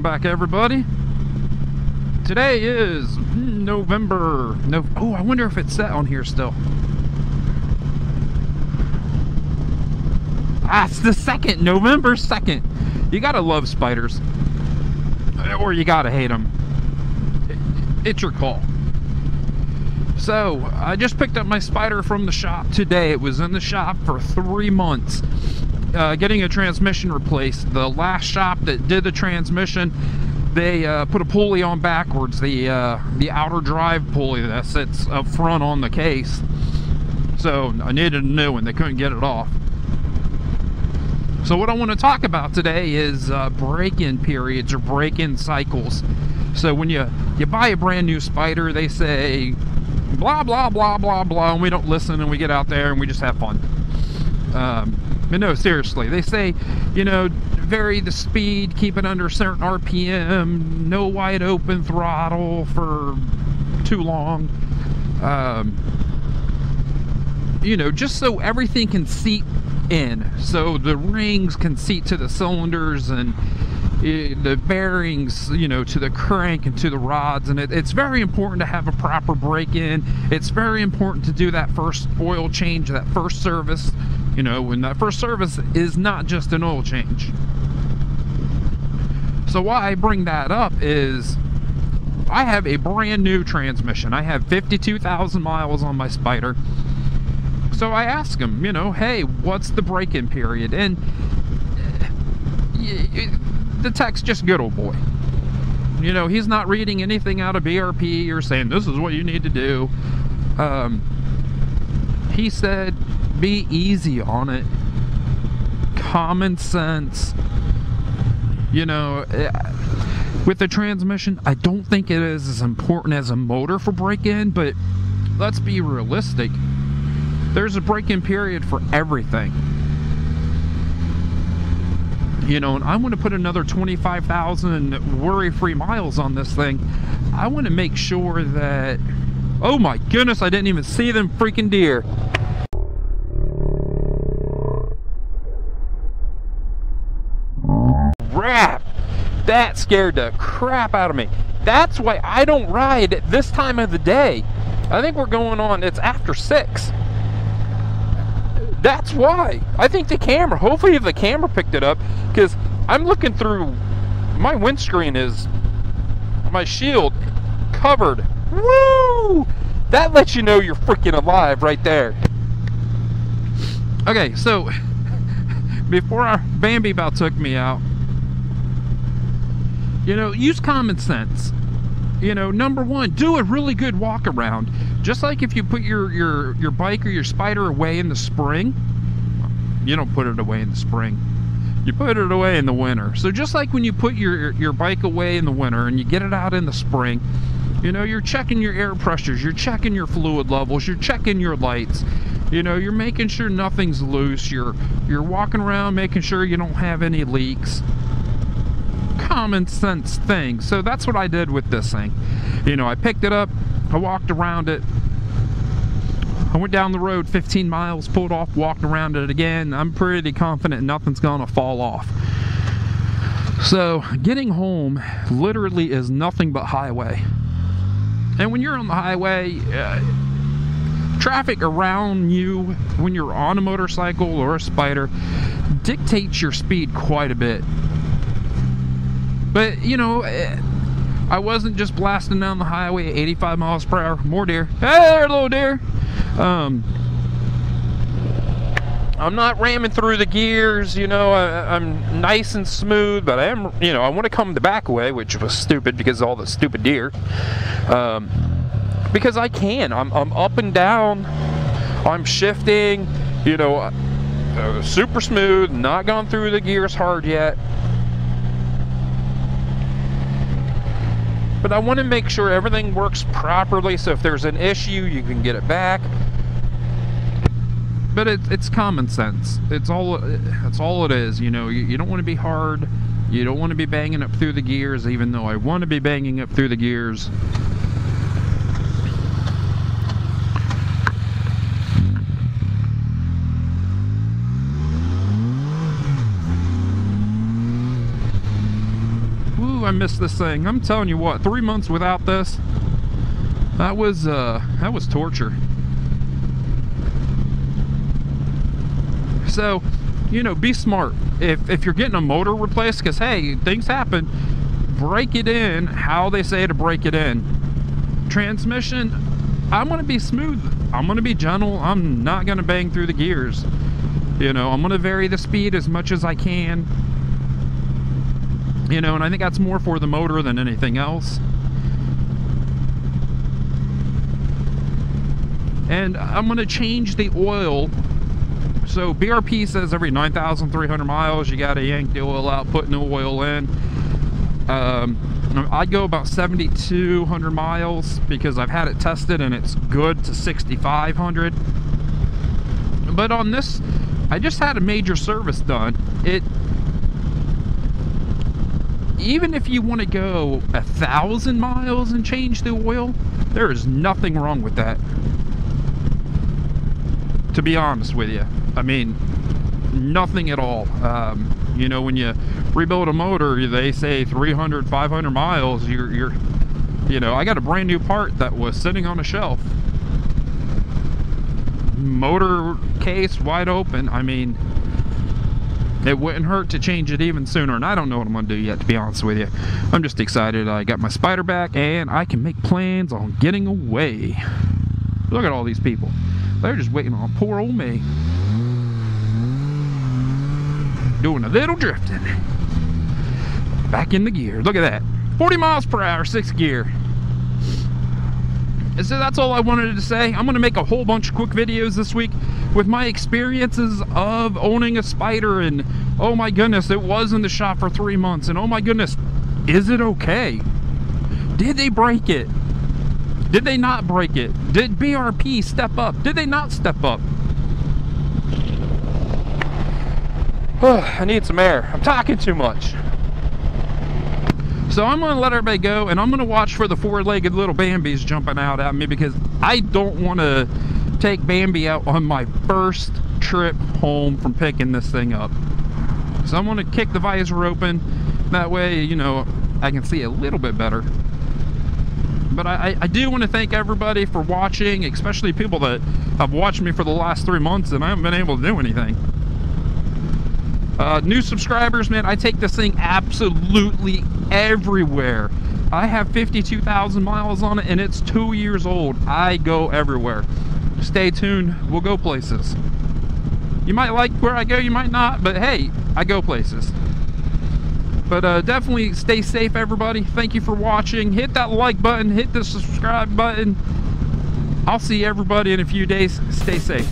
back, everybody. Today is November. Oh, I wonder if it's set on here still. It's the 2nd, November 2nd. You gotta love spiders, or you gotta hate them. It's your call. So I just picked up my spyder from the shop today. It was in the shop for 3 months, getting a transmission replaced. The last shop that did the transmission, they put a pulley on backwards, the outer drive pulley that sits up front on the case. So I needed a new one. They couldn't get it off. So what I want to talk about today is break-in periods or break-in cycles. So when you buy a brand new spyder, they say blah blah blah blah blah, and we don't listen, and we get out there and we just have fun. But no, seriously, they say, you know, vary the speed, keep it under a certain RPM, no wide open throttle for too long, you know, just so everything can seat in, so the rings can seat to the cylinders and the bearings, you know, to the crank and to the rods. And it's very important to have a proper break-in. It's very important to do that first oil change, that first service. You know, when that first service is not just an oil change. So why I bring that up is I have a brand new transmission. I have 52,000 miles on my spyder. So I ask him, you know, hey, what's the break-in period? And the tech's just good old boy. You know, he's not reading anything out of BRP or saying this is what you need to do. He said, be easy on it. Common sense. You know, with the transmission, I don't think it is as important as a motor for break-in, but let's be realistic. There's a break-in period for everything. You know, and I want to put another 25,000 worry-free miles on this thing. I want to make sure that... Oh my goodness, I didn't even see them freaking deer. Crap! That scared the crap out of me. That's why I don't ride at this time of the day. I think we're going on, it's after 6. That's why. I think the camera, hopefully the camera picked it up, because I'm looking through, my windscreen is, my shield covered. Woo! That lets you know you're freaking alive right there. Okay, so before our Bambi about took me out, you know, use common sense. You know, number one, do a really good walk around. Just like if you put your bike or your spyder away in the spring, you don't put it away in the spring. You put it away in the winter. So just like when you put your bike away in the winter and you get it out in the spring, you know, you're checking your air pressures, you're checking your fluid levels, you're checking your lights. You know, you're making sure nothing's loose. You're walking around making sure you don't have any leaks. Common sense thing. So that's what I did with this thing. You know, I picked it up, I walked around it, I went down the road 15 miles, pulled off, walked around it again. I'm pretty confident nothing's gonna fall off. So getting home literally is nothing but highway. And when you're on the highway, traffic around you when you're on a motorcycle or a spyder dictates your speed quite a bit. But, you know, I wasn't just blasting down the highway at 85 miles per hour. More deer. Hey there, little deer. I'm not ramming through the gears, you know. I'm nice and smooth, but I am, you know, I want to come the back way, which was stupid because of all the stupid deer. Because I can. I'm up and down. I'm shifting, you know, super smooth, not gone through the gears hard yet. But I want to make sure everything works properly, so if there's an issue, you can get it back. But it's common sense. That's all it is. You know, you don't want to be hard. You don't want to be banging up through the gears, even though I want to be banging up through the gears. miss this thing. I'm telling you what, 3 months without this, that was torture. So, you know, be smart. If you're getting a motor replaced, because hey, things happen, break it in how they say to break it in. Transmission, I'm gonna be smooth, I'm gonna be gentle, I'm not gonna bang through the gears. You know, I'm gonna vary the speed as much as I can. You know, and I think that's more for the motor than anything else. And I'm gonna change the oil. So BRP says every 9,300 miles you gotta yank the oil out, put new oil in. I go about 7,200 miles because I've had it tested and it's good to 6,500. But on this, I just had a major service done. Even if you want to go 1,000 miles and change the oil, there is nothing wrong with that. To be honest with you, I mean, nothing at all. You know, when you rebuild a motor, they say 300, 500 miles, you know, I got a brand new part that was sitting on a shelf. Motor case wide open. I mean, it wouldn't hurt to change it even sooner, and I don't know what I'm gonna do yet, to be honest with you. I'm just excited. I got my Spyder back, and I can make plans on getting away. Look at all these people. They're just waiting on poor old me. Doing a little drifting. Back in the gear. Look at that. 40 miles per hour, 6th gear. And so that's all I wanted to say. I'm going to make a whole bunch of quick videos this week with my experiences of owning a Spyder, and oh my goodness, it was in the shop for 3 months, and oh my goodness, is it okay? Did they break it? Did they not break it? Did BRP step up? Did they not step up? I need some air. I'm talking too much. So I'm gonna let everybody go, and I'm gonna watch for the four-legged little Bambis jumping out at me, because I don't want to take Bambi out on my first trip home from picking this thing up. So I'm gonna kick the visor open. That way, you know, I can see a little bit better. But I do want to thank everybody for watching, especially people that have watched me for the last 3 months and I haven't been able to do anything. New subscribers, man, I take this thing absolutely everywhere. I have 52,000 miles on it, and it's 2 years old. I go everywhere. Stay tuned. We'll go places. You might like where I go, you might not, but hey, I go places. But definitely stay safe, everybody. Thank you for watching. Hit that like button, hit the subscribe button. I'll see everybody in a few days. Stay safe.